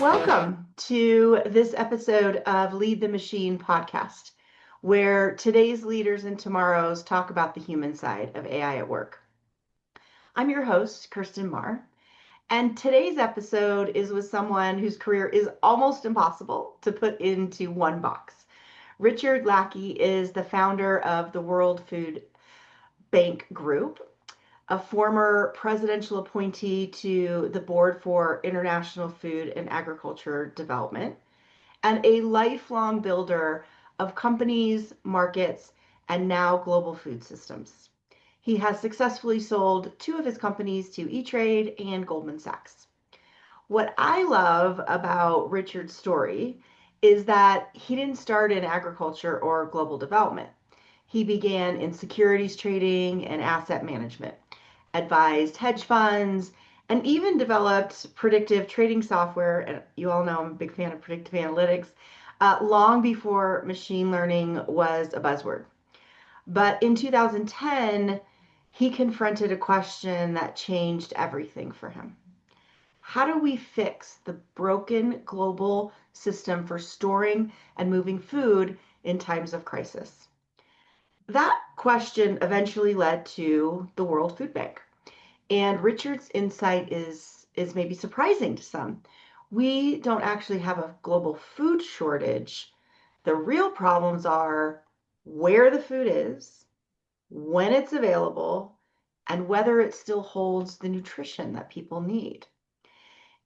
Welcome to this episode of Lead the Machine podcast, where today's leaders and tomorrow's talk about the human side of AI at work. I'm your host, Kirsten Marr, and today's episode is with someone whose career is almost impossible to put into one box. Richard Lackey is the founder of the World Food Bank Group, a former presidential appointee to the Board for International Food and Agriculture Development, and a lifelong builder of companies, markets, and now global food systems. He has successfully sold two of his companies to E-Trade and Goldman Sachs. What I love about Richard's story is that he didn't start in agriculture or global development. He began in securities trading and asset management, advised hedge funds, and even developed predictive trading software. And you all know I'm a big fan of predictive analytics, long before machine learning was a buzzword. But in 2010, he confronted a question that changed everything for him. How do we fix the broken global system for storing and moving food in times of crisis? That question eventually led to the World Food Bank. And Richard's insight is maybe surprising to some. We don't actually have a global food shortage. The real problems are where the food is, when it's available, and whether it still holds the nutrition that people need.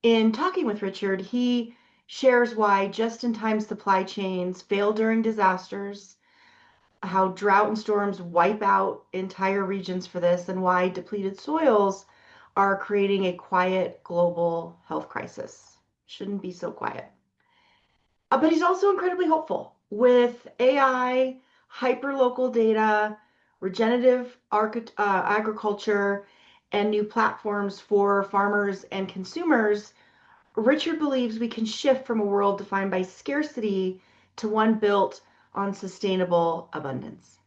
In talking with Richard, he shares why just-in-time supply chains fail during disasters, how drought and storms wipe out entire regions for this, and why depleted soils are creating a quiet global health crisis. Shouldn't be so quiet. But he's also incredibly hopeful. With AI, hyperlocal data, regenerative agriculture, and new platforms for farmers and consumers, Richard believes we can shift from a world defined by scarcity to one built on sustainable abundance.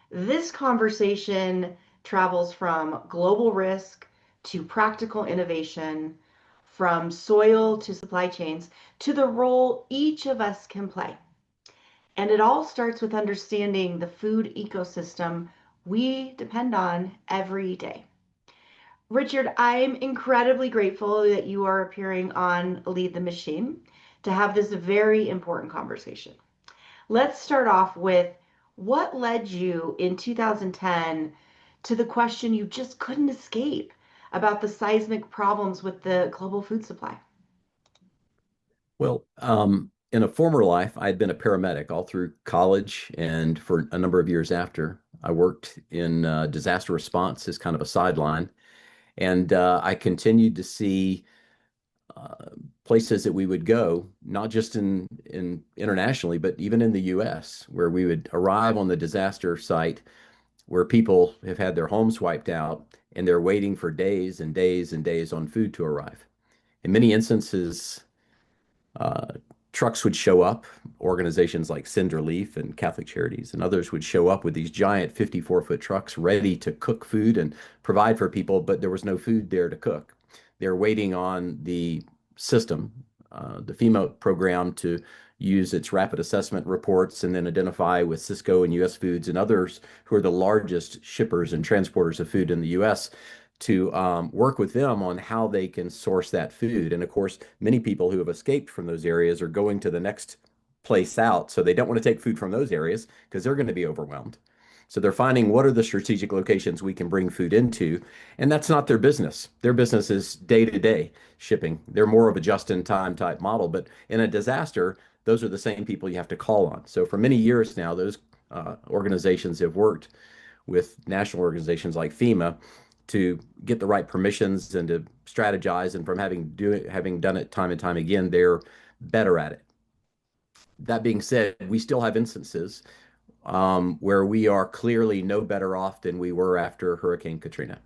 This conversation travels from global risk to practical innovation, from soil to supply chains, to the role each of us can play. And it all starts with understanding the food ecosystem we depend on every day. Richard, I'm incredibly grateful that you are appearing on Lead the Machine to have this very important conversation. Let's start off with what led you in 2010 to the question you just couldn't escape about the seismic problems with the global food supply? In a former life, I had been a paramedic all through college and for a number of years after. I worked in disaster response as kind of a sideline, and I continued to see uh, places that we would go, not just in internationally, but even in the U.S., where we would arrive on the disaster site where people have had their homes wiped out and they're waiting for days and days and days on food to arrive. In many instances, uh, trucks would show up, organizations like Cinder Leaf and Catholic Charities and others would show up with these giant 54-foot trucks ready to cook food and provide for people, but there was no food there to cook. They're waiting on the system, the FEMA program, to use its rapid assessment reports and then identify with Cisco and US Foods and others who are the largest shippers and transporters of food in the US to work with them on how they can source that food. And of course, many people who have escaped from those areas are going to the next place out. So they don't want to take food from those areas because they're going to be overwhelmed. So they're finding what are the strategic locations we can bring food into. And that's not their business. Their business is day to day shipping. They're more of a just in time type model. But in a disaster, those are the same people you have to call on. So for many years now, those organizations have worked with national organizations like FEMA to get the right permissions and to strategize. And from having done it time and time again, they're better at it. That being said, we still have instances where we are clearly no better off than we were after Hurricane Katrina.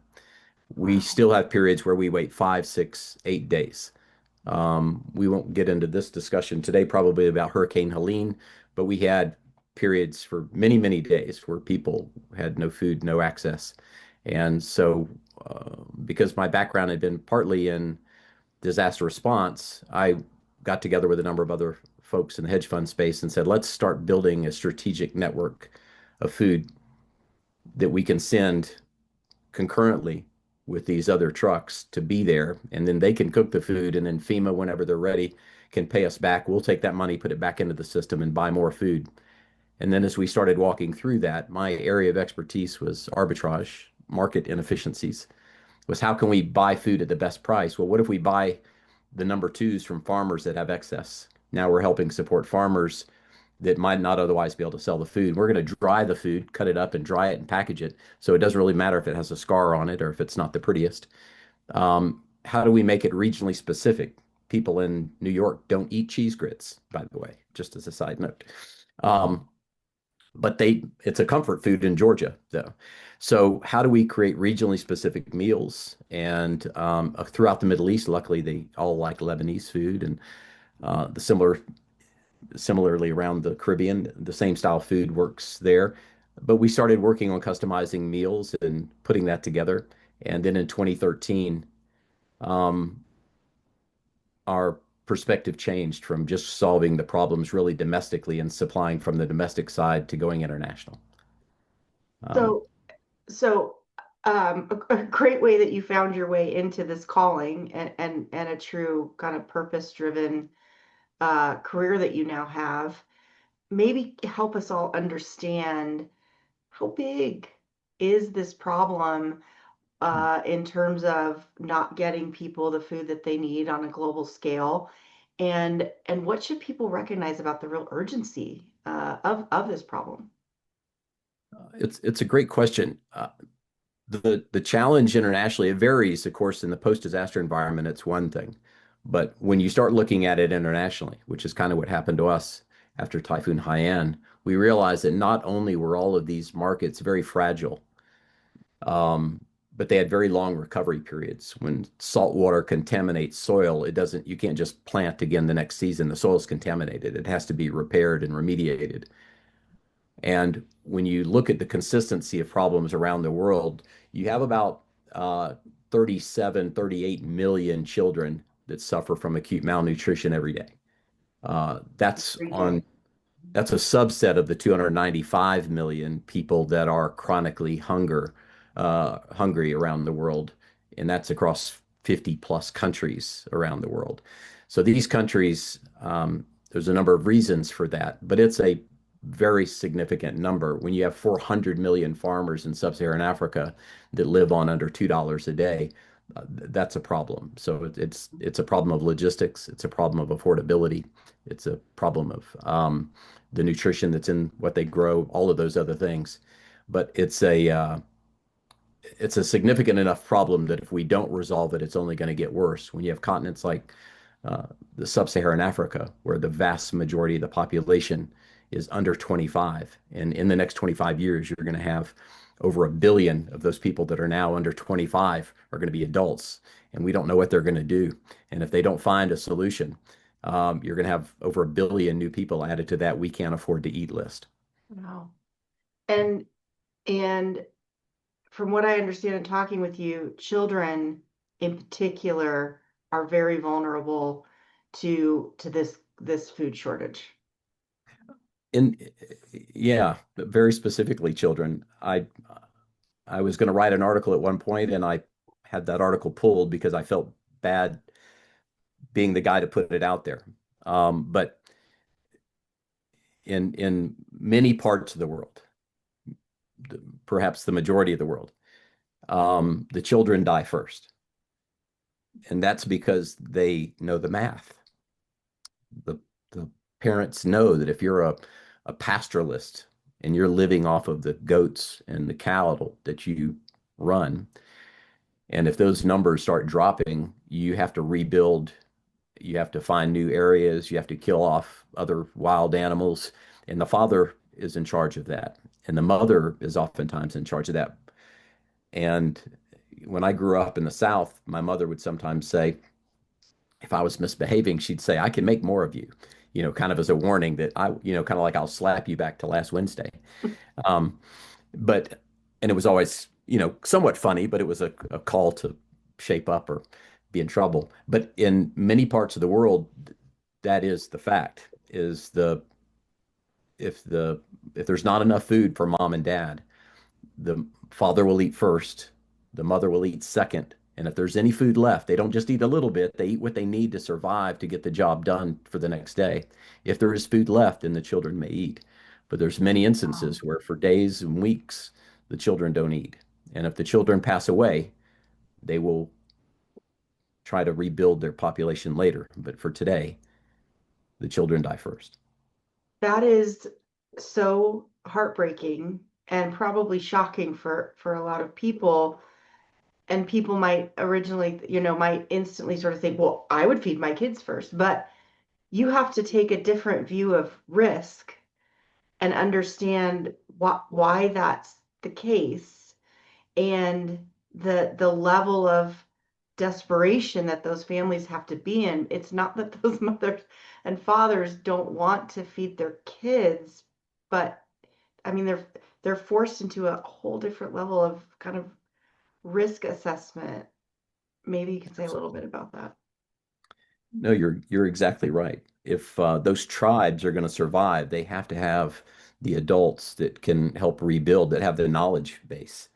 We Wow. still have periods where we wait 5, 6, 8 days. We won't get into this discussion today, probably about Hurricane Helene, but we had periods for many, many days where people had no food, no access. And so, because my background had been partly in disaster response, I got together with a number of other folks in the hedge fund space and said, let's start building a strategic network of food that we can send concurrently with these other trucks to be there. And then they can cook the food. And then FEMA, whenever they're ready, can pay us back. We'll take that money, put it back into the system, and buy more food. And then as we started walking through that, my area of expertise was arbitrage, market inefficiencies, was how can we buy food at the best price? Well, what if we buy the number twos from farmers that have excess? Now we're helping support farmers that might not otherwise be able to sell the food. We're going to dry the food, cut it up and dry it and package it. So it doesn't really matter if it has a scar on it or if it's not the prettiest. How do we make it regionally specific? People in New York don't eat cheese grits, by the way, just as a side note. Um, but it's a comfort food in Georgia, though. So how do we create regionally specific meals? And throughout the Middle East, luckily they all like Lebanese food, and the similarly around the Caribbean, the same style food works there. But we started working on customizing meals and putting that together. And then in 2013, um, our perspective changed from just solving the problems really domestically and supplying from the domestic side to going international. Um, So, a great way that you found your way into this calling and a true kind of purpose-driven career that you now have. Maybe help us all understand how big is this problem in terms of not getting people the food that they need on a global scale, and what should people recognize about the real urgency of this problem? it's a great question. The challenge internationally, it varies, of course, in the post-disaster environment, it's one thing. But when you start looking at it internationally, which is kind of what happened to us after Typhoon Haiyan, we realized that not only were all of these markets very fragile, um, but they had very long recovery periods. When salt water contaminates soil, you can't just plant again the next season. The soil's contaminated. It has to be repaired and remediated. And when you look at the consistency of problems around the world, you have about 37, 38 million children that suffer from acute malnutrition every day. That's Region. on that's a subset of the 295 million people that are chronically hungry around the world, and that's across 50 plus countries around the world. So these countries, there's a number of reasons for that, but it's a very significant number. When you have 400 million farmers in sub-Saharan Africa that live on under $2 a day, that's a problem. So it's a problem of logistics. It's a problem of affordability. It's a problem of the nutrition that's in what they grow, all of those other things. But it's a significant enough problem that if we don't resolve it, it's only going to get worse. When you have continents like uh, the sub-Saharan Africa, where the vast majority of the population is under 25, and in the next 25 years, you're going to have over 1 billion of those people that are now under 25 are going to be adults, and we don't know what they're going to do. And if they don't find a solution, you're going to have over 1 billion new people added to that we can't afford to eat list. Wow. And and from what I understand in talking with you, children in particular are very vulnerable to this food shortage. In Yeah, very specifically children. I was going to write an article at one point, and I had that article pulled because I felt bad being the guy to put it out there. But in many parts of the world, perhaps the majority of the world, the children die first, and that's because they know the math. The parents know that if you're a pastoralist and you're living off of the goats and the cattle that you run, and if those numbers start dropping, you have to rebuild, you have to find new areas, you have to kill off other wild animals, and the father is in charge of that, and the mother is oftentimes in charge of that. And when I grew up in the South, my mother would sometimes say, if I was misbehaving, she'd say, I can make more of you, kind of as a warning that kind of like I'll slap you back to last Wednesday. Um, but, and it was always, somewhat funny, but it was a call to shape up or be in trouble. But in many parts of the world, that is the fact, is if the if there's not enough food for mom and dad, the father will eat first, the mother will eat second. And if there's any food left, they don't just eat a little bit, they eat what they need to survive to get the job done for the next day. If there is food left, then the children may eat. But there's many Wow. instances where for days and weeks, the children don't eat. And if the children pass away, they will try to rebuild their population later. But for today, the children die first. That is so heartbreaking and probably shocking for a lot of people. And people might originally, might instantly sort of think, well, I would feed my kids first. But you have to take a different view of risk and understand why that's the case and the level of desperation that those families have to be in. It's not that those mothers and fathers don't want to feed their kids, but I mean they're forced into a whole different level of kind of risk assessment. Maybe you can say a little bit about that. No, you're exactly right. If those tribes are going to survive, they have to have the adults that can help rebuild, that have the knowledge base,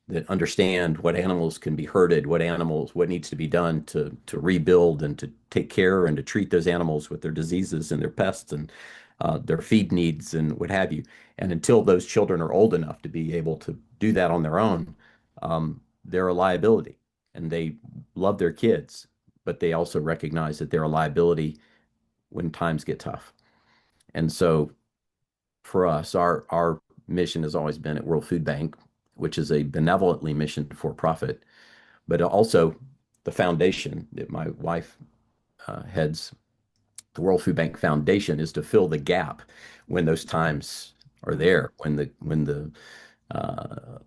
that understand what animals can be herded, what needs to be done to rebuild and to take care and to treat those animals with their diseases and their pests and their feed needs and what have you. And until those children are old enough to be able to do that on their own, they're a liability and they love their kids, but they also recognize that they're a liability when times get tough. And so for us, our mission has always been at World Food Bank, which is a benevolently mission for profit, but also the foundation that my wife heads, the World Food Bank Foundation, is to fill the gap when those times are Mhm. there,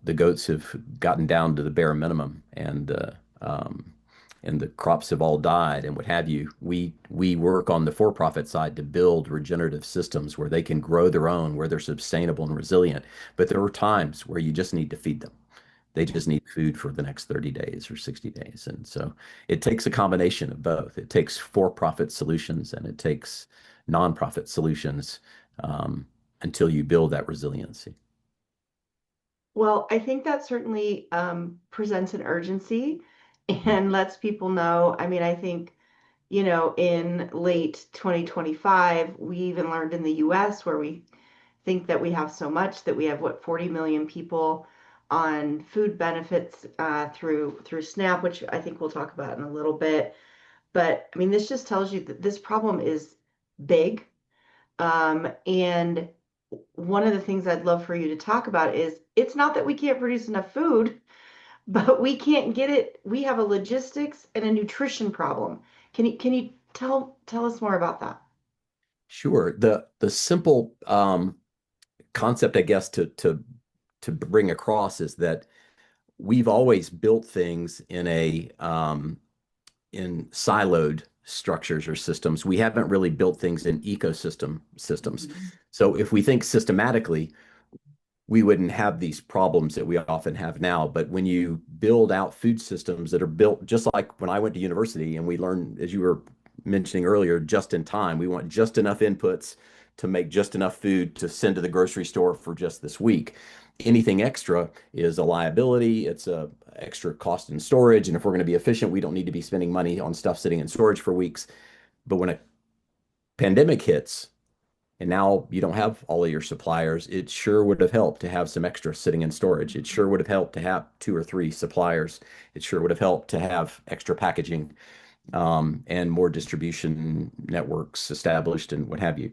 the goats have gotten down to the bare minimum and the crops have all died and what have you. We work on the for-profit side to build regenerative systems where they can grow their own, where they're sustainable and resilient. But there are times where you just need to feed them. They just need food for the next 30 days or 60 days. And so it takes a combination of both. It takes for-profit solutions and it takes nonprofit solutions um, until you build that resiliency. Well, I think that certainly presents an urgency and lets people know. I mean, I think, in late 2025, we even learned in the US where we think that we have so much that we have, what, 40 million people on food benefits through SNAP, which I think we'll talk about in a little bit. But I mean, this just tells you that this problem is big. And one of the things I'd love for you to talk about is it's not that we can't produce enough food, but we can't get it. We have a logistics and a nutrition problem. Can you tell us more about that? Sure. The simple concept, I guess, to bring across is that we've always built things in siloed structures or systems. We haven't really built things in ecosystem systems. Mhm. So if we think systematically, we wouldn't have these problems that we often have now. But when you build out food systems that are built just like when I went to university and we learned, as you were mentioning earlier, just in time, we want just enough inputs to make just enough food to send to the grocery store for just this week. Anything extra is a liability. It's a extra cost in storage. And if we're going to be efficient, we don't need to be spending money on stuff sitting in storage for weeks. But when a pandemic hits, and now you don't have all of your suppliers, it sure would have helped to have some extra sitting in storage. It sure would have helped to have two or three suppliers. It sure would have helped to have extra packaging and more distribution networks established and what have you.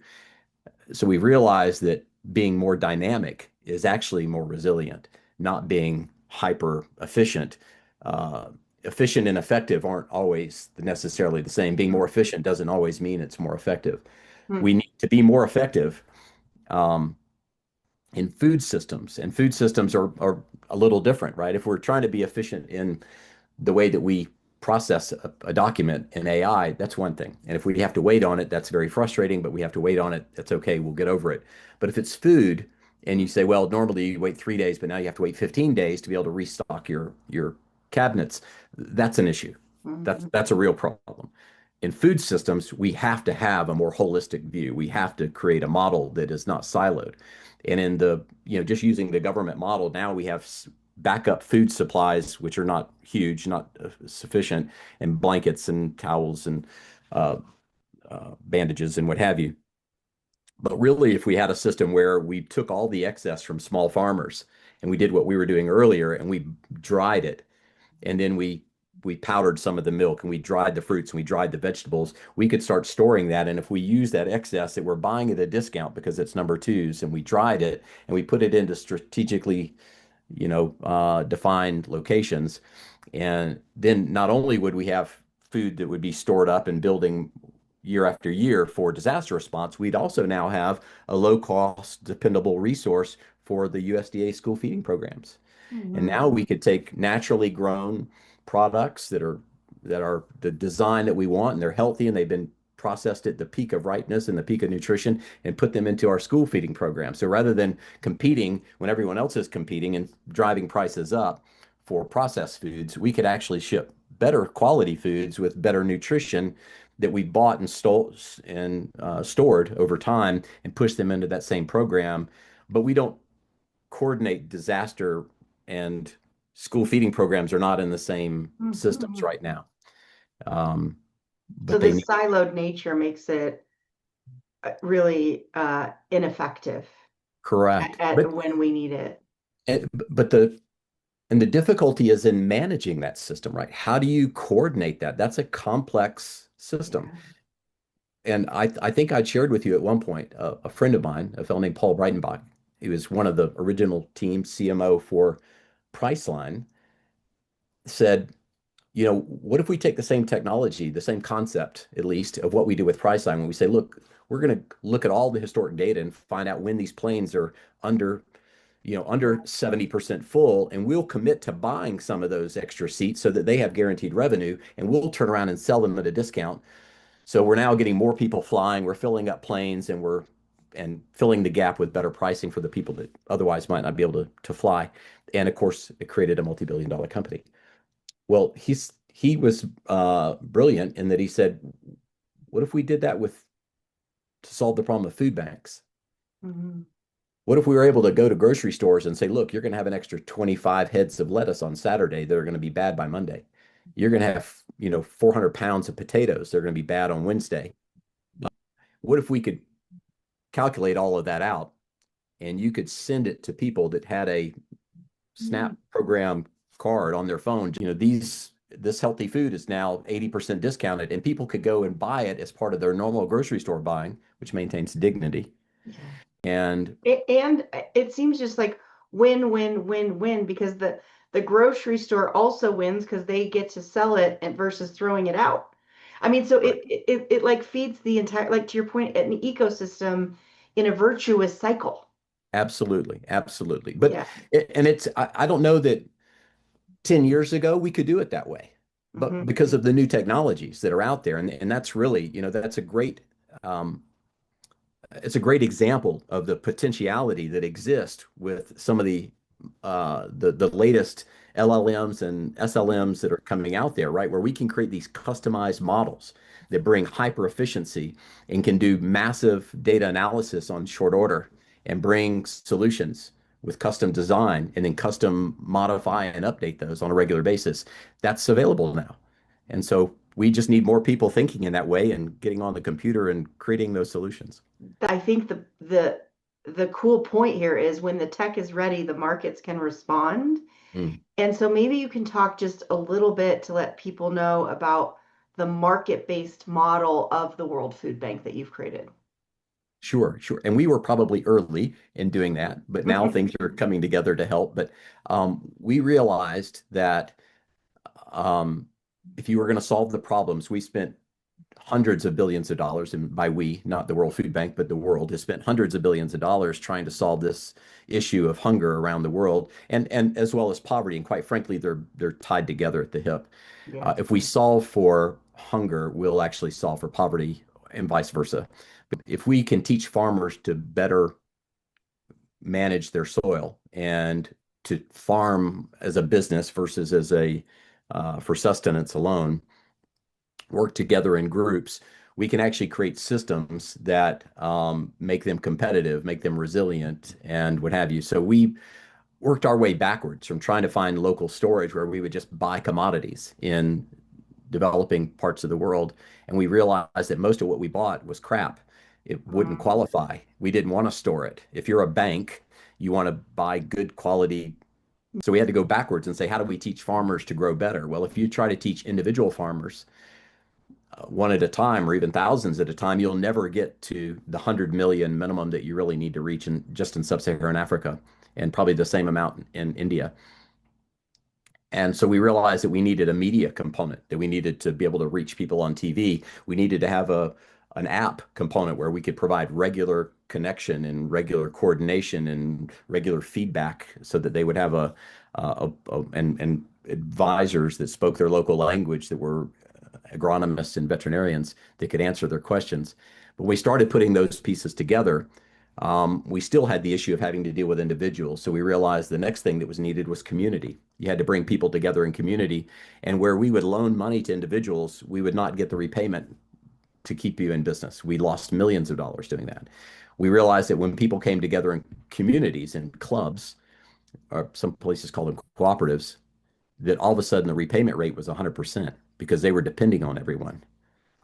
So we realized that being more dynamic is actually more resilient, not being hyper efficient. Uh, Efficient and effective aren't always necessarily the same. Being more efficient doesn't always mean it's more effective. We Mhm. need to be more effective um, in food systems, and food systems are a little different, right? If we're trying to be efficient in the way that we process a document in AI, that's one thing. And if we have to wait on it, that's very frustrating, but we have to wait on it. That's okay. We'll get over it. But if it's food and you say, well, normally you wait 3 days, but now you have to wait 15 days to be able to restock your cabinets, that's an issue. That's Mhm. that's a real problem. in food systems, we have to have a more holistic view. We have to create a model that is not siloed. And in the, just using the government model, now we have backup food supplies, which are not huge, not sufficient, and blankets and towels and uh, bandages and what have you. But really, if we had a system where we took all the excess from small farmers and we did what we were doing earlier and we dried it, and then we powdered some of the milk and we dried the fruits and we dried the vegetables, we could start storing that. And if we use that excess that we're buying at a discount because it's number twos and we dried it and we put it into strategically, defined locations, and then not only would we have food that would be stored up and building year after year for disaster response, we'd also now have a low cost, dependable resource for the USDA school feeding programs. And now Mhm. we could take naturally grown products that are the design that we want and they're healthy and they've been processed at the peak of ripeness and the peak of nutrition and put them into our school feeding program. So rather than competing when everyone else is competing and driving prices up for processed foods, we could actually ship better quality foods with better nutrition that we bought and stole and stored over time and push them into that same program. But we don't coordinate disaster and school feeding programs are not in the same systems Mhm. right now. Um, So but they this need siloed nature makes it really ineffective correct. when we need it. But the difficulty is in managing that system, right? How do you coordinate that? That's a complex system. Yeah. And I think I'd shared with you at one point a friend of mine, a fellow named Paul Breitenbach. He was one of the original team CMO for Priceline, said, what if we take the same technology, the same concept, at least, of what we do with Priceline, when we say, look, we're going to look at all the historic data and find out when these planes are under, under 70% full, and we'll commit to buying some of those extra seats so that they have guaranteed revenue, and we'll turn around and sell them at a discount. So we're now getting more people flying, we're filling up planes, and filling the gap with better pricing for the people that otherwise might not be able to fly. And of course, it created a multi-billion dollar company. Well, he was brilliant in that he said, "What if we did that with to solve the problem of food banks? Mhm. What if we were able to go to grocery stores and say, look, you're going to have an extra 25 heads of lettuce on Saturday that are going to be bad by Monday. You're going to have, 400 pounds of potatoes. They're going to be bad on Wednesday. What if we could calculate all of that out and you could send it to people that had a Mhm. SNAP program card on their phone. This healthy food is now 80% discounted, and people could go and buy it as part of their normal grocery store buying, which maintains dignity. Yeah. And And it seems just like win, win, win, win because the grocery store also wins because they get to sell it and versus throwing it out. I mean, so right, it like feeds the entire, like to your point, an ecosystem in a virtuous cycle. absolutely, absolutely. But Yeah. and I don't know that 10 years ago we could do it that way, but Hmm. because of the new technologies that are out there, and that's really, that's a great um, it's a great example of the potentiality that exists with some of the latest LLMs and SLMs that are coming out there, right? Where we can create these customized models that bring hyper efficiency and can do massive data analysis on short order and bring solutions with custom design and then custom modify and update those on a regular basis. That's available now. And so we just need more people thinking in that way and getting on the computer and creating those solutions. I think the cool point here is when the tech is ready, the markets can respond. Mm. And so maybe you can talk just a little bit to let people know about the market-based model of the World Food Bank that you've created. Sure, sure. And we were probably early in doing that, but now things are coming together to help. But we realized that um, if you were going to solve the problems, we spent hundreds of billions of dollars, and by we, not the World Food Bank, but the world has spent hundreds of billions of dollars trying to solve this issue of hunger around the world, and as well as poverty. And quite frankly, they're tied together at the hip. Yeah. If we solve for hunger, we'll actually solve for poverty, and vice versa. But if we can teach farmers to better manage their soil and to farm as a business versus as a for sustenance alone, work together in groups, we can actually create systems that make them competitive, make them resilient, and what have you. So we worked our way backwards from trying to find local storage where we would just buy commodities in developing parts of the world. And we realized that most of what we bought was crap. It wouldn't Mm. qualify. We didn't want to store it. If you're a bank, you want to buy good quality. So we had to go backwards and say, how do we teach farmers to grow better? Well, if you try to teach individual farmers one at a time or even thousands at a time, you'll never get to the 100 million minimum that you really need to reach in just in sub-Saharan Africa, and probably the same amount in India. And so we realized that we needed a media component, that we needed to be able to reach people on TV. We needed to have an app component where we could provide regular connection and regular coordination and regular feedback so that they would have and advisors that spoke their local language, that were agronomists and veterinarians that could answer their questions. But we started putting those pieces together. We still had the issue of having to deal with individuals. So we realized the next thing that was needed was community. You had to bring people together in community. And where we would loan money to individuals, we would not get the repayment to keep you in business. We lost millions of dollars doing that. We realized that when people came together in communities and clubs, or some places call them cooperatives, that all of a sudden the repayment rate was 100% because they were depending on everyone.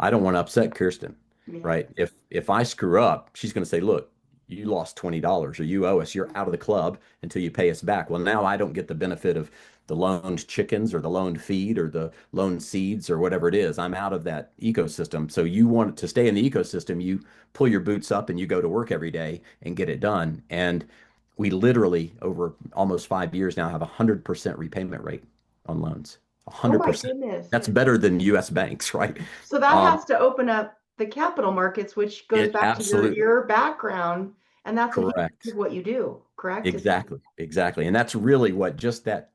I don't want to upset Kirsten, Yeah. right? If I screw up, she's going to say, "Look, you lost $20 or you owe us. You're out of the club until you pay us back." Well, now I don't get the benefit of the loaned chickens or the loaned feed or the loaned seeds or whatever it is. I'm out of that ecosystem. So you want to stay in the ecosystem, you pull your boots up and you go to work every day and get it done. And we literally, over almost 5 years now, have a 100% repayment rate on loans. Oh my 100%. goodness. That's better than US banks, right? So that Um, has to open up the capital markets, which goes it back to absolutely your background, and that's a huge part correct. of what you do, correct? Exactly. Exactly. And that's really what just that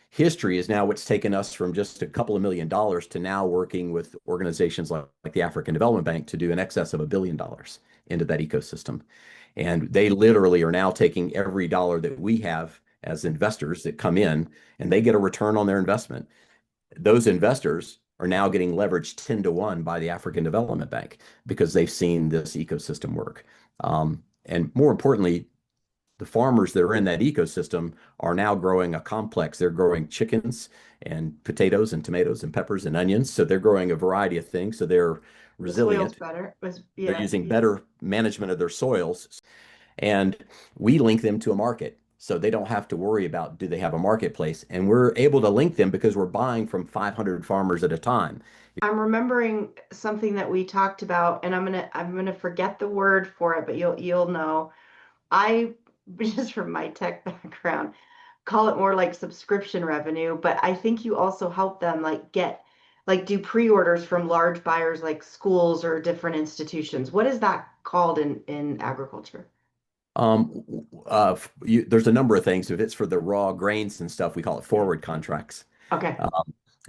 history is now what's taken us from just a couple of $1 million to now working with organizations like the African Development Bank to do in excess of $1 billion into that ecosystem. And they literally are now taking every dollar that we have as investors that come in and they get a return on their investment. Those investors are now getting leveraged 10 to 1 by the African Development Bank because they've seen this ecosystem work. And more importantly, the farmers that are in that ecosystem are now growing a complex. They're growing chickens and potatoes and tomatoes and peppers and onions. So they're growing a variety of things. So they're The soil's resilient. better. Was They're yeah. using better management of their soils. And we link them to a market. So they don't have to worry about do they have a marketplace. And we're able to link them because we're buying from 500 farmers at a time. I'm remembering something that we talked about, and I'm gonna forget the word for it, but you'll know. I just from my tech background call it more like subscription revenue, but I think you also help them like do pre-orders from large buyers like schools or different institutions. What is that called in agriculture? There's a number of things. If it's for the raw grains and stuff, we call it Yeah. forward contracts. Okay.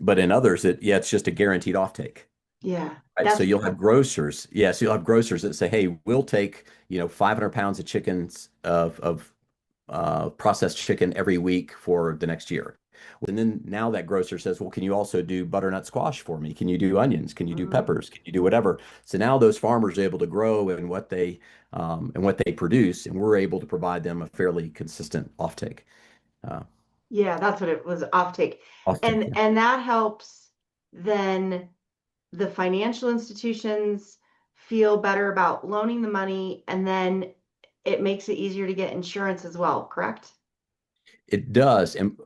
But in others, yeah, it's just a guaranteed offtake. Yeah. Right. So That's you'll have grocers. Yes, you'll have grocers that say, "Hey, we'll take, 500 pounds of chickens of processed chicken every week for the next year." And then now that grocer says, "Well, can you also do butternut squash for me? Can you do onions? Can you do mm, peppers? Can you do whatever?" So now those farmers are able to grow in and what they produce, and we're able to provide them a fairly consistent uh, yeah, that's what it was, offtake. offtake. Yeah. And that helps then the financial institutions feel better about loaning the money, and then it makes it easier to get insurance as well, correct? It does. And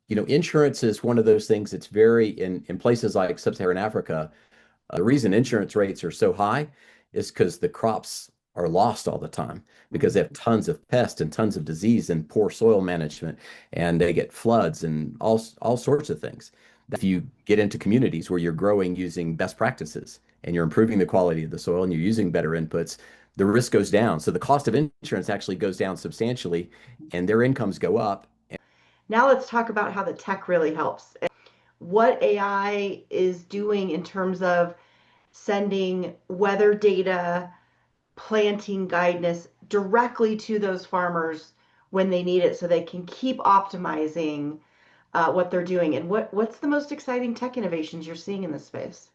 insurance is one of those things that's very in places like sub-Saharan Africa. The reason insurance rates are so high is because the crops are lost all the time because they Mhm. have tons of pests and tons of disease and poor soil management, and they get floods and all sorts of things. If you get into communities where you're growing using best practices and you're improving the quality of the soil and you're using better inputs, the risk goes down. So the cost of insurance actually goes down substantially, and their incomes go up. Now let's talk about how the tech really helps. What AI is doing in terms of sending weather data, planting guidance directly to those farmers when they need it so they can keep optimizing what they're doing. And what's the most exciting tech innovations you're seeing in this space?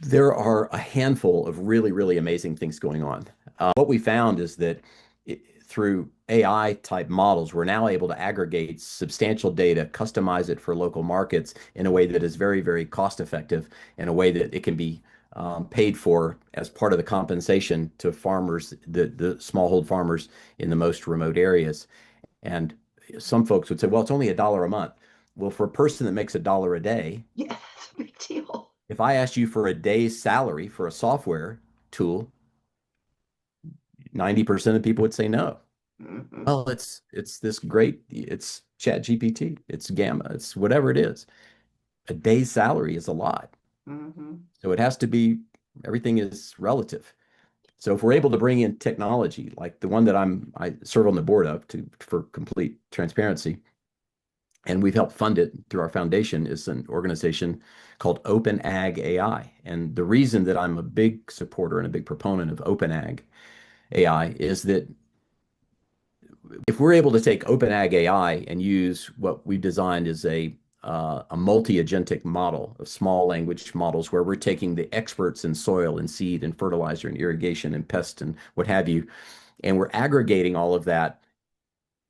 There are a handful of really, really amazing things going on. What we found is that through AI type models, we're now able to aggregate substantial data, customize it for local markets in a way that is very, very cost effective, in a way that it can be paid for as part of the compensation to farmers, the smallhold farmers in the most remote areas. And some folks would say, well, it's only $1 a month. Well, for a person that makes $1 a day, Yeah, that's a big deal. if I asked you for a day's salary for a software tool, 90% of people would say no. Hmm. Oh, it's this great, it's Chat GPT, it's Gamma, it's whatever it is. A day's salary is a lot. Hmm. So it has to be, everything is relative. So if we're able to bring in technology like the one that I serve on the board of to for complete transparency, and we've helped fund it through our foundation, is an organization called Open Ag AI. And the reason that I'm a big supporter and a big proponent of Open Ag AI is that if we're able to take Open Ag AI and use what we've designed as a multi-agentic model of small language models where we're taking the experts in soil and seed and fertilizer and irrigation and pest and what have you, and we're aggregating all of that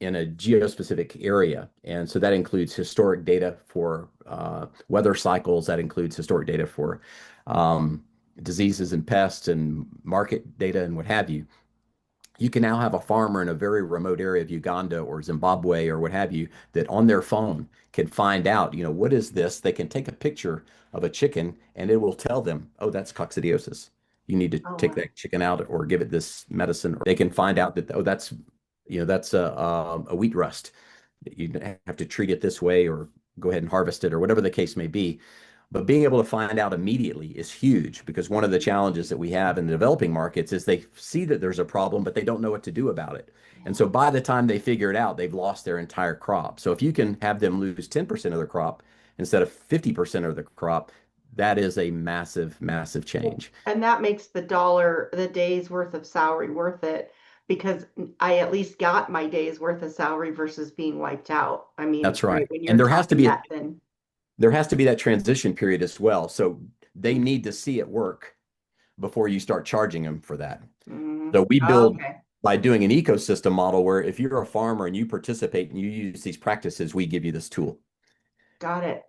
in a geospecific area. And so that includes historic data for weather cycles, that includes historic data for diseases and pests and market data and what have you. You can now have a farmer in a very remote area of Uganda or Zimbabwe or what have you that on their phone can find out, what is this? They can take a picture of a chicken and it will tell them, oh, that's coccidiosis. You need to Oh, take wow. that chicken out or give it this medicine. Or they can find out that, oh, that's a wheat rust. You have to treat it this way or go ahead and harvest it or whatever the case may be. But being able to find out immediately is huge because one of the challenges that we have in the developing markets is they see that there's a problem, but they don't know what to do about it. And Yeah. so by the time they figure it out, they've lost their entire crop. So if you can have them lose 10% of their crop instead of 50% of the crop, that is a massive, massive Well, change. and that makes the day's worth of salary worth it because I at least got my day's worth of salary versus being wiped out. I mean, That's right right. when And you're talking that thin. there has to be that transition period as well. So they Mm-hmm. need to see it work before you start charging them for that. Mm-hmm. So we build Okay, by doing an ecosystem model where if you're a farmer and you participate and you use these practices, we give you this tool. got it.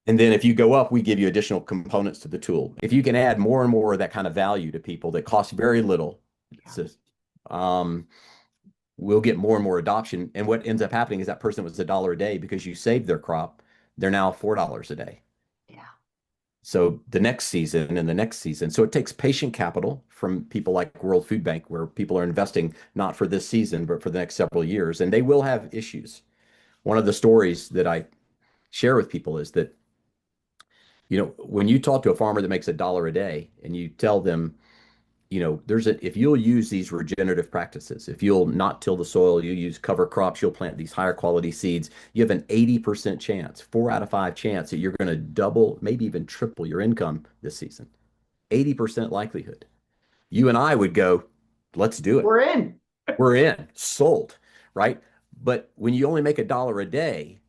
And then if you go up, we give you additional components to the tool. If you can add more and more of that kind of value to people that cost very little, Yeah, um, we'll get more and more adoption. And what ends up happening is that person was $1 a day because you saved their crop. They're now $4 a day. yeah. So the next season and the next season. So it takes patient capital from people like World Food Bank, where people are investing not for this season, but for the next several years. And they will have issues. One of the stories that I share with people is that, when you talk to a farmer that makes $1 a day and you tell them, if you'll use these regenerative practices, if you'll not till the soil, you use cover crops, you'll plant these higher quality seeds, you have an 80% chance, 4 out of 5 chance that you're going to double, maybe even triple your income this season. 80% likelihood. You and I would go, let's do it. We're in. We're in, sold, right? But when you only make $1 a day,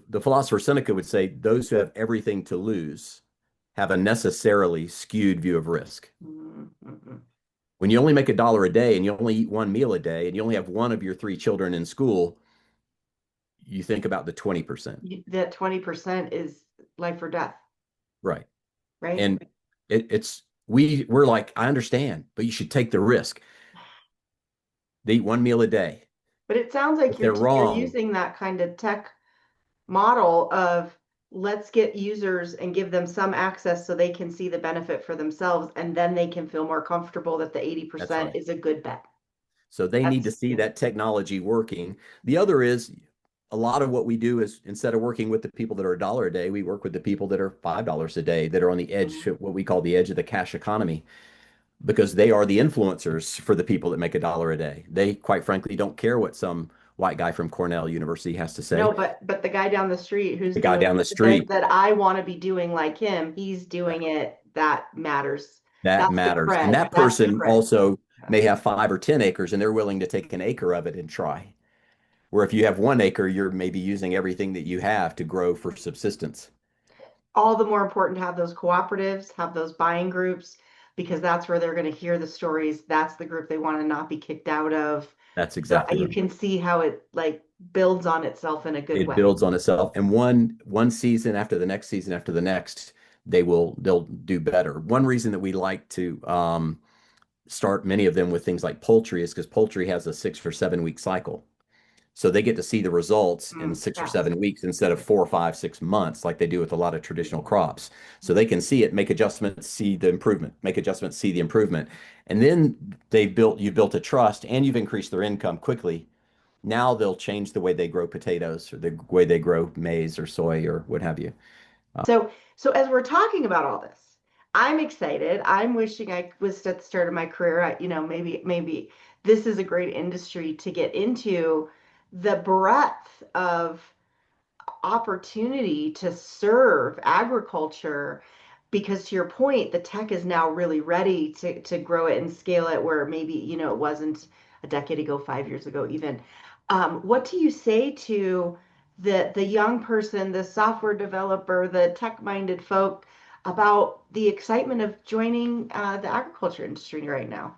the philosopher Seneca would say those who have everything to lose have a necessarily skewed view of risk. Mm-hmm. When you only make $1 a day and you only eat one meal a day and you only have one of your three children in school, you think about the 20%. That 20% is life or death, Right. right? And we're like, I understand, but you should take the risk. They eat one meal a day. But it sounds like If they're you're wrong, using that kind of tech model of let's get users and give them some access so they can see the benefit for themselves and then they can feel more comfortable that the that's 80% right. is a good bet. So they need to That's see yeah. that technology working. The other is a lot of what we do is instead of working with the people that are $1 a day, we work with the people that are $5 a day that are on the edge, Mhm. what we call the edge of the cash economy, because they are the influencers for the people that make $1 a day. They, quite frankly, don't care what some white guy from Cornell University has to No, say. but the guy down the street who's The guy doing down the that street, that I want to be doing like him, he's doing it. That matters. that That's the matters. And cred. that That's the person cred. also Yeah. may have 5 or 10 acres and they're willing to take an acre of it and try. Where if you have 1 acre, you're maybe using everything that you have to grow for subsistence. all the more important to have those cooperatives, have those buying groups, because that's where they're going to hear the stories. That's the group they want to not be kicked out of. That's So exactly you right. can see how it like builds on itself in a good It way. builds on itself, and one season after the next season after the next, they'll do better. One reason that we like to start many of them with things like poultry is because poultry has a 6 or 7 week cycle. So they get to see the results in Mm, 6 or 7 weeks instead of 4, 5, 6 months like they do with a lot of traditional crops. So they can see it, make adjustments, see the improvement, make adjustments, see the improvement. And then you've built a trust and you've increased their income quickly. Now they'll change the way they grow potatoes or the way they grow maize or soy or what have you. so as we're talking about all this, I'm excited. I'm wishing I was at the start of my career. Maybe this is a great industry to get into. The breadth of opportunity to serve agriculture, because to your point, the tech is now really ready to grow it and scale it where maybe, it wasn't a decade ago, 5 years ago even. What do you say to the young person, the software developer, the tech-minded folk about the excitement of joining the agriculture industry right now?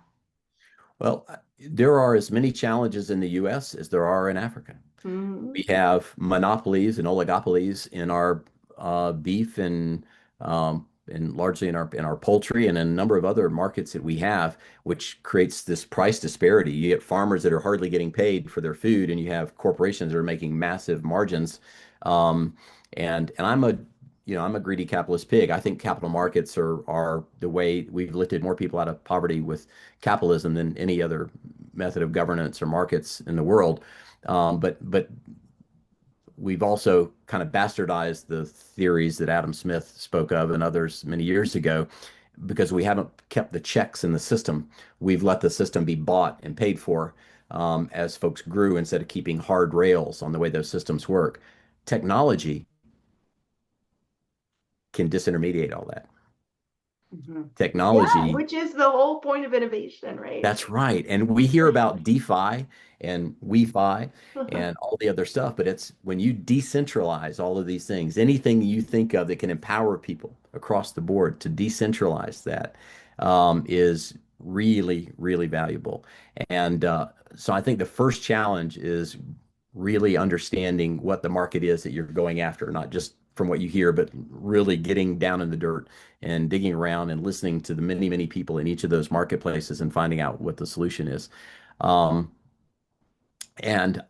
Well, there are as many challenges in the US as there are in Africa. Mhm. We have monopolies and oligopolies in our beef and largely in our poultry and in a number of other markets that we have, which creates this price disparity. You get farmers that are hardly getting paid for their food, and you have corporations that are making massive margins. Um, and I'm a greedy capitalist pig. I think capital markets are the way we've lifted more people out of poverty with capitalism than any other method of governance or markets in the world. But we've also kind of bastardized the theories that Adam Smith spoke of and others many years ago because we haven't kept the checks in the system. We've let the system be bought and paid for as folks grew instead of keeping hard rails on the way those systems work. Technology can disintermediate all that. Mhm. Yeah, Technology. which is the whole point of innovation, right? That's right. And we hear about DeFi and WeFi and all the other stuff, but it's when you decentralize all of these things, anything you think of that can empower people across the board to decentralize that is really, really valuable. And so I think the first challenge is really understanding what the market is that you're going after, not just from what you hear, but really getting down in the dirt and digging around and listening to the many, many people in each of those marketplaces and finding out what the solution is. Um, and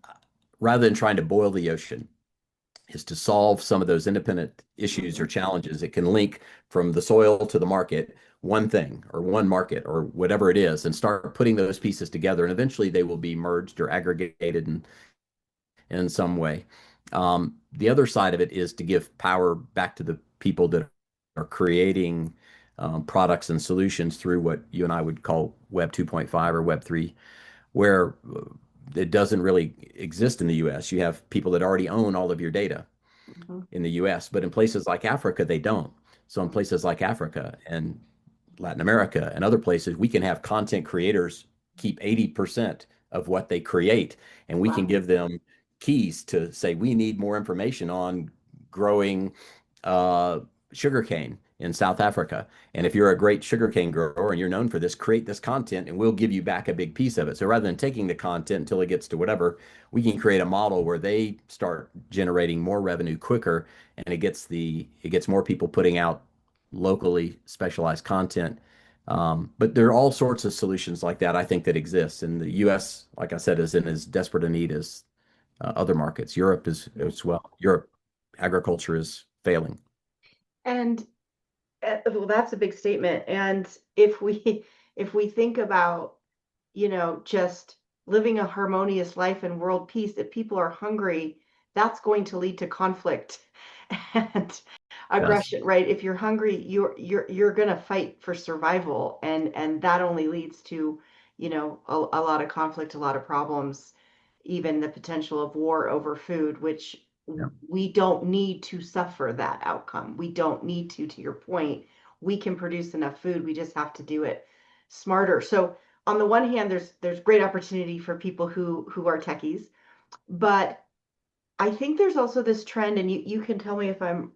rather than trying to boil the ocean, is to solve some of those independent issues or Mhm. challenges that can link from the soil to the market, one thing or one market or whatever it is, and start putting those pieces together. And eventually they will be merged or aggregated in some way. The other side of it is to give power back to the people that are creating products and solutions through what you and I would call Web 2.5 or Web 3, where it doesn't really exist in the US. You have people that already own all of your data Mhm. in the US, but in places like Africa, they don't. So in places like Africa and Latin America and other places, we can have content creators keep 80% of what they create, and we can Wow. give them keys to say, we need more information on growing uh, sugarcane in South Africa. And if you're a great sugarcane grower and you're known for this, create this content and we'll give you back a big piece of it. So rather than taking the content until it gets to whatever, we can create a model where they start generating more revenue quicker and it gets more people putting out locally specialized content. But there are all sorts of solutions like that I think that exist. And the US, like I said, is in as desperate a need as other markets. Europe is as well. Europe agriculture is failing. And well, that's a big statement. And if we if we think about, just living a harmonious life and world peace, if people are hungry, that's going to lead to conflict and Yes. aggression, right? If you're hungry, you're going to fight for survival, and that only leads to, a lot of conflict, a lot of problems, even the potential of war over food, which Yeah. we don't need to suffer that outcome. We don't need to your point. We can produce enough food. We just have to do it smarter. So on the one hand, there's great opportunity for people who are techies, but I think there's also this trend, and you can tell me if I'm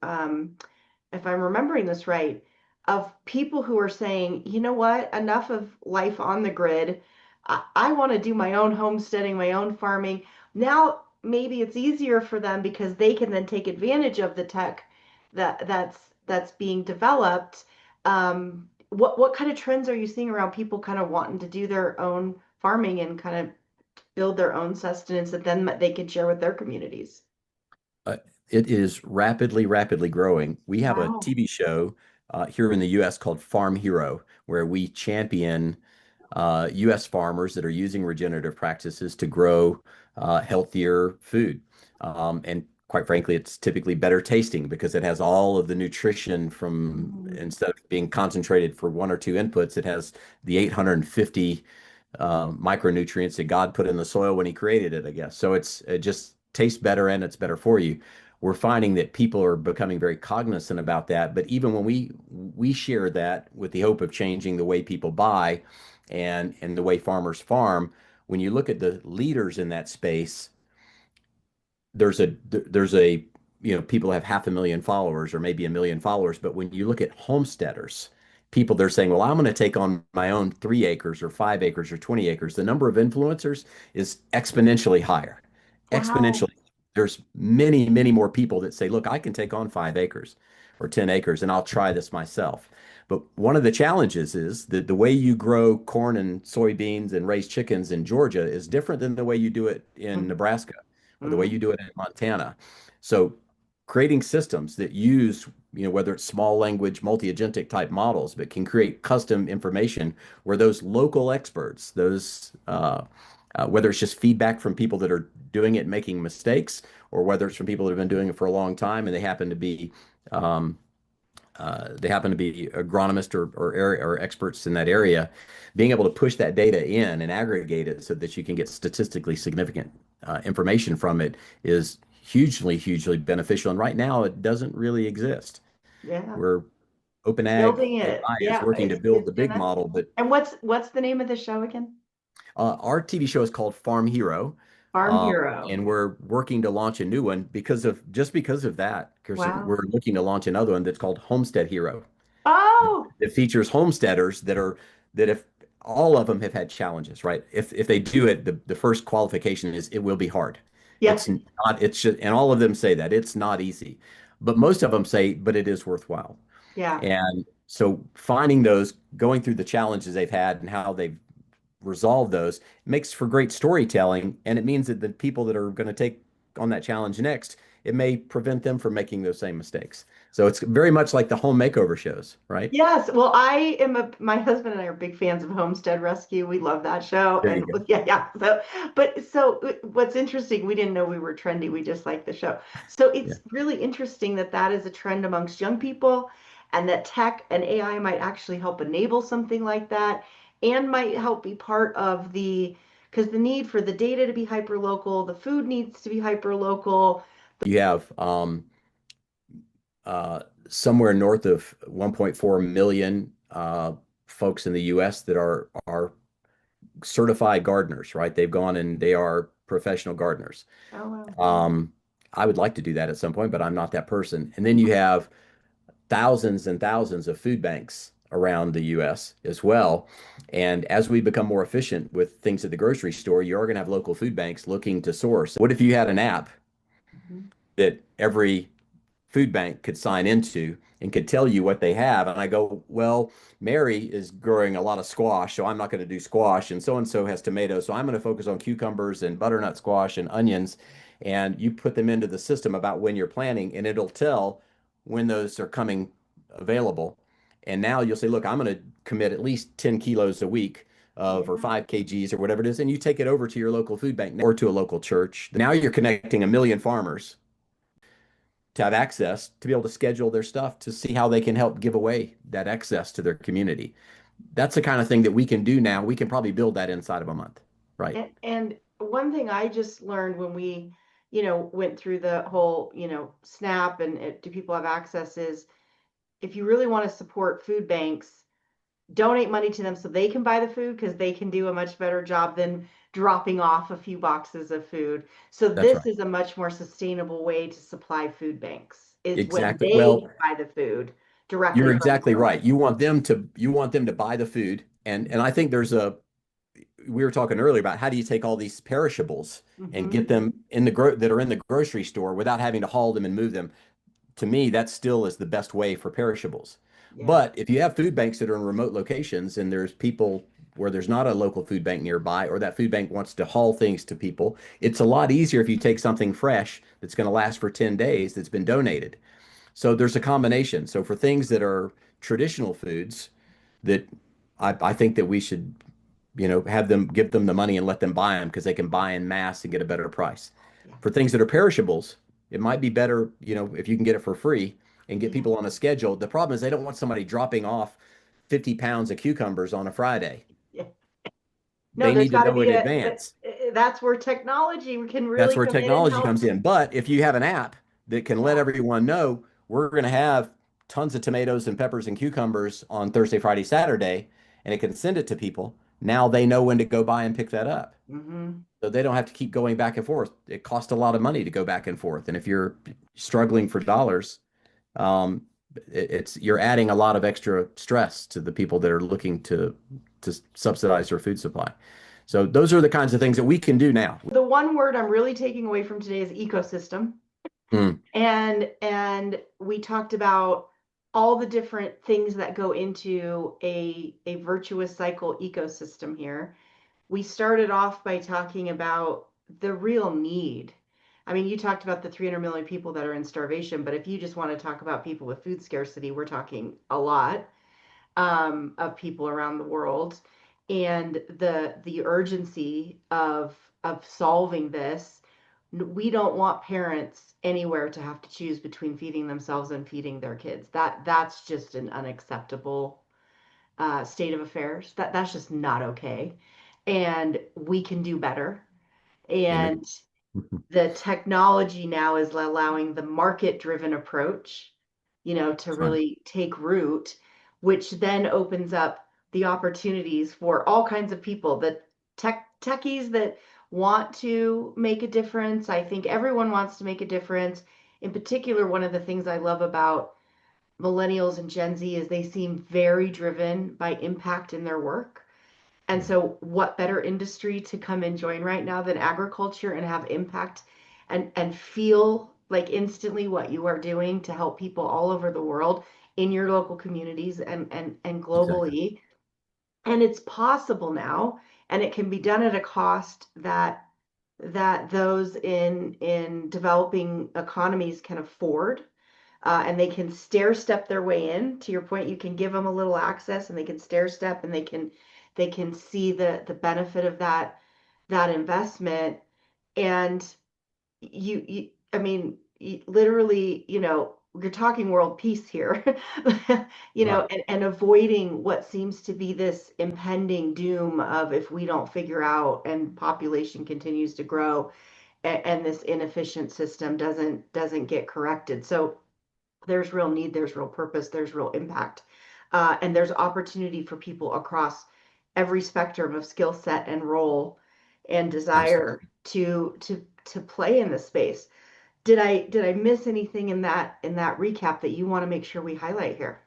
if I'm remembering this right, of people who are saying, you know what, enough of life on the grid. I want to do my own homesteading, my own farming. Now, maybe it's easier for them because they can then take advantage of the tech that's being developed. What kind of trends are you seeing around people kind of wanting to do their own farming and kind of build their own sustenance that then they can share with their communities? Uh, it is rapidly, rapidly growing. We have a Wow. TV show here in the US called Farm Hero, where we champion US farmers that are using regenerative practices to grow healthier food. And quite frankly, it's typically better tasting because it has all of the nutrition from, Mm. instead of being concentrated for one or two inputs, it has the 850 micronutrients that God put in the soil when he created it, I guess. So it just tastes better and it's better for you. We're finding that people are becoming very cognizant about that. But even when we share that with the hope of changing the way people buy and the way farmers farm, when you look at the leaders in that space, there's a people have 500,000 followers or maybe 1 million followers, but when you look at homesteaders, people they're saying, well, I'm going to take on my own 3 acres or 5 acres or 20 acres. The number of influencers is exponentially higher, Wow. exponentially. There's many, many more people that say, look, I can take on 5 acres or 10 acres and I'll try this myself. But one of the challenges is that the way you grow corn and soybeans and raise chickens in Georgia is different than the way you do it in Mhm. Nebraska or the way you Mhm. do it in Montana. So creating systems that use, whether it's small language, multi-agentic type models, but can create custom information where those local experts, whether it's just feedback from people that are doing it, making mistakes, or whether it's from people that have been doing it for a long time and um, they happen to be agronomists or experts in that area, being able to push that data in and aggregate it so that you can get statistically significant information from it is hugely, hugely beneficial. And right now, it doesn't really exist. Yeah. Where OpenAg Building it. AI is Yeah, working to build it's the big gonna. model, but And what's the name of the show again? our TV show is called Farm Hero. Farm Um, Hero. and we're working to launch a new one because of that, Kirsten. Wow. We're looking to launch another one that's called Homestead Hero. Oh, It features homesteaders that if all of them have had challenges, right? If they do it, the first qualification is it will be hard. yeah, It's not, it's just, and all of them say that it's not easy, but most of them say, but it is worthwhile. yeah, And so finding those, going through the challenges they've had and how they've resolved those makes for great storytelling. And it means that the people that are going to take on that challenge next, it may prevent them from making those same mistakes. So it's very much like the home makeover shows, right? yes. Well, my husband and I are big fans of Homestead Rescue. We love that show. There you And go. yeah, yeah. So what's interesting, we didn't know we were trendy. We just like the show. So Yeah. it's really interesting that that is a trend amongst young people and that tech and AI might actually help enable something like that and might help be part of because the need for the data to be hyper local, the food needs to be hyper local. You have somewhere north of 1.4 million folks in the US that are certified gardeners, right? They've gone and they are professional gardeners. Oh, wow. Um, I would like to do that at some point, but I'm not that person. And then you have thousands and thousands of food banks around the US as well. And as we become more efficient with things at the grocery store, you are going to have local food banks looking to source. What if you had an app Mhm. that every food bank could sign into and could tell you what they have? And I go, well, Mary is growing a lot of squash, so I'm not going to do squash. And so has tomatoes, so I'm going to focus on cucumbers and butternut squash and onions. And you put them into the system about when you're planting, and it'll tell when those are coming available. And now you'll say, look, I'm going to commit at least 10 kilos a week of or Yeah. 5 kgs or whatever it is, and you take it over to your local food bank or to a local church. Now you're connecting 1 million farmers to have access to be able to schedule their stuff to see how they can help give away that excess to their community. That's the kind of thing that we can do now. We can probably build that inside of a month, right? And one thing I just learned when we, went through the whole, SNAP and do people have access is if you really want to support food banks, donate money to them so they can buy the food because they can do a much better job than dropping off a few boxes of food. So That's this right. is a much more sustainable way to supply food banks. is when Exactly. they Well, buy the food directly you're from the exactly grower. right. You want them to buy the food. And I think there's a we were talking earlier about how do you take all these perishables and Hmm. get them in the gro that are in the grocery store without having to haul them and move them. To me, that still is the best way for perishables. Yeah. But if you have food banks that are in remote locations and there's people where there's not a local food bank nearby, or that food bank wants to haul things to people, it's a lot easier if you take something fresh that's going to last for 10 days that's been donated. So there's a combination. So for things that are traditional foods that I think that we should, have them give them the money and let them buy them because they can buy en masse and get a better price. Yeah. For things that are perishables, it might be better, if you can get it for free and get Yeah. people on a schedule. The problem is they don't want somebody dropping off 50 pounds of cucumbers on a Friday. Yeah. No, They there's need to got to know be in a, advance. that's where technology can That's really where come in and technology help. comes in. But if you have an app that can let Yeah. everyone know we're going to have tons of tomatoes and peppers and cucumbers on Thursday, Friday, Saturday, and it can send it to people, now they know when to go by and pick that up. Hmm. So they don't have to keep going back and forth. It costs a lot of money to go back and forth. And if you're struggling for dollars, um, it's you're adding a lot of extra stress to the people that are looking to subsidize their food supply. So those are the kinds of things that we can do now. The one word I'm really taking away from today is ecosystem. Mm, And we talked about all the different things that go into a virtuous cycle ecosystem here. We started off by talking about the real need. I mean, you talked about the 300 million people that are in starvation, but if you just want to talk about people with food scarcity, we're talking a lot of people around the world, and the urgency of solving this. We don't want parents anywhere to have to choose between feeding themselves and feeding their kids. That's just an unacceptable state of affairs. That's just not okay, and we can do better. amen. And the technology now is allowing the market driven approach, to That's right. really take root, which then opens up the opportunities for all kinds of people, the techies that want to make a difference. I think everyone wants to make a difference. In particular, one of the things I love about millennials and Gen Z is they seem very driven by impact in their work. And Yeah, so, what better industry to come and join right now than agriculture and have impact and feel like instantly what you are doing to help people all over the world in your local communities and exactly. globally. And it's possible now, and it can be done at a cost that those in developing economies can afford, and they can stair step their way in. To your point, you can give them a little access, and they can stair step, and they can see the benefit of that investment. And I mean, literally, you're talking world peace here, Right. and avoiding what seems to be this impending doom of if we don't figure out and population continues to grow and this inefficient system doesn't get corrected. So there's real need, there's real purpose, there's real impact, and there's opportunity for people across every spectrum of skill set and role and desire Absolutely. to play in this space. Did I miss anything in that recap that you want to make sure we highlight here?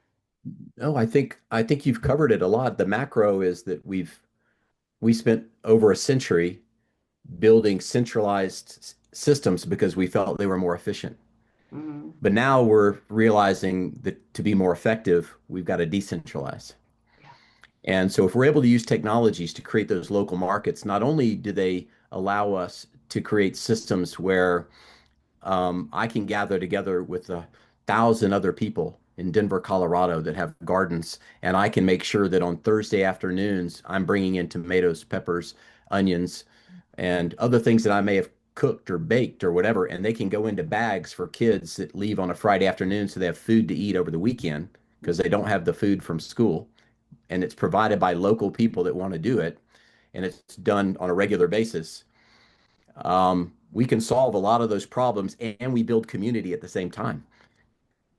No, I think you've covered it a lot. The macro is that we spent over a century building centralized systems because we felt they were more efficient. Hmm. But now we're realizing that to be more effective, we've got to decentralize. Yeah. And so if we're able to use technologies to create those local markets, not only do they allow us to create systems where I can gather together with 1,000 other people in Denver, Colorado that have gardens, and I can make sure that on Thursday afternoons, I'm bringing in tomatoes, peppers, onions, and other things that I may have cooked or baked or whatever, and they can go into bags for kids that leave on a Friday afternoon so they have food to eat over the weekend because they don't have the food from school. And it's provided by local people that want to do it, and it's done on a regular basis. We can solve a lot of those problems and we build community at the same time,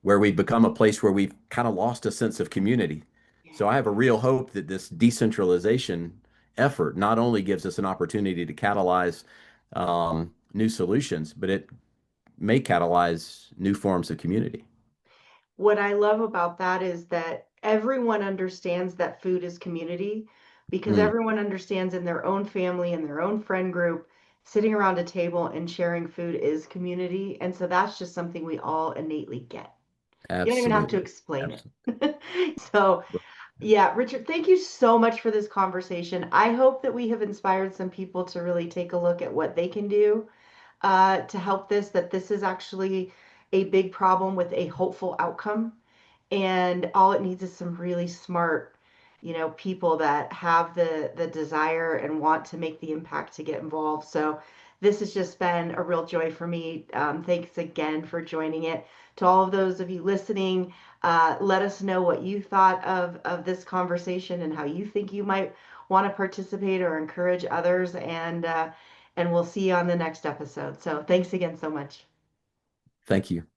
where we become a place where we've kind of lost a sense of community. So I have a real hope that this decentralization effort not only gives us an opportunity to catalyze new solutions, but it may catalyze new forms of community. What I love about that is that everyone understands that food is community because Mm, everyone understands in their own family and their own friend group, sitting around a table and sharing food is community. And so that's just something we all innately get. You don't even have to absolutely. explain Absolutely. it. So, yeah, Richard, thank you so much for this conversation. I hope that we have inspired some people to really take a look at what they can do to help this, that this is actually a big problem with a hopeful outcome. And all it needs is some really smart, people that have the desire and want to make the impact to get involved. So this has just been a real joy for me. Thanks again for joining it. To all of those of you listening, let us know what you thought of this conversation and how you think you might want to participate or encourage others. And we'll see you on the next episode. So thanks again so much. Thank you.